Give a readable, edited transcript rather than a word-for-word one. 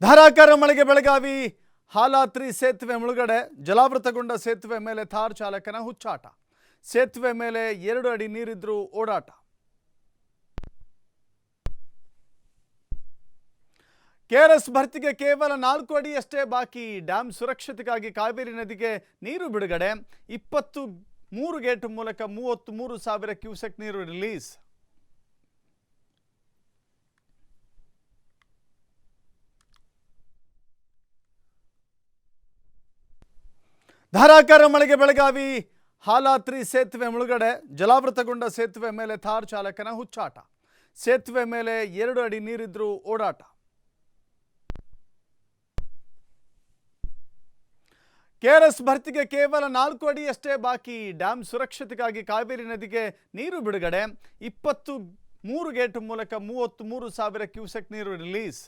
ಧಾರಾಕಾರ ಮಳೆಗೆ ಬೆಳಗಾವಿ ಹಾಲಾತ್ರಿ ಸೇತುವೆ ಮುಳುಗಡೆ. ಜಲಾವೃತಗೊಂಡ ಸೇತುವೆ ಮೇಲೆ ಥಾರ್ ಚಾಲಕನ ಹುಚ್ಚಾಟ. ಸೇತುವೆ ಮೇಲೆ 2 ಅಡಿ ನೀರಿದ್ರೂ ಓಡಾಟ. ಕೆಆರ್ಎಸ್ ಭರ್ತಿಗೆ ಕೇವಲ 4 ಅಡಿಯಷ್ಟೇ ಬಾಕಿ. ಡ್ಯಾಂ ಸುರಕ್ಷತೆಗಾಗಿ ಕಾವೇರಿ ನದಿಗೆ ನೀರು ಬಿಡುಗಡೆ. 23 ಗೇಟ್ ಮೂಲಕ 33,000 ಕ್ಯೂಸೆಕ್ ನೀರು ರಿಲೀಸ್. ಧಾರಾಕಾರ ಮಳೆಗೆ ಬೆಳಗಾವಿ ಹಾಲಾತ್ರಿ ಸೇತುವೆ ಮುಳುಗಡೆ. ಜಲಾವೃತಗೊಂಡ ಸೇತುವೆ ಮೇಲೆ ಥಾರ್ ಚಾಲಕನ ಹುಚ್ಚಾಟ. ಸೇತುವೆ ಮೇಲೆ 2 ಅಡಿ ನೀರಿದ್ರೂ ಓಡಾಟ. ಕೆಆರ್ಎಸ್ ಭರ್ತಿಗೆ ಕೇವಲ 4 ಅಡಿಯಷ್ಟೇ ಬಾಕಿ. ಡ್ಯಾಂ ಸುರಕ್ಷತೆಗಾಗಿ ಕಾವೇರಿ ನದಿಗೆ ನೀರು ಬಿಡುಗಡೆ. 23 ಗೇಟ್ ಮೂಲಕ 33,000 ಕ್ಯೂಸೆಕ್ ನೀರು ರಿಲೀಸ್.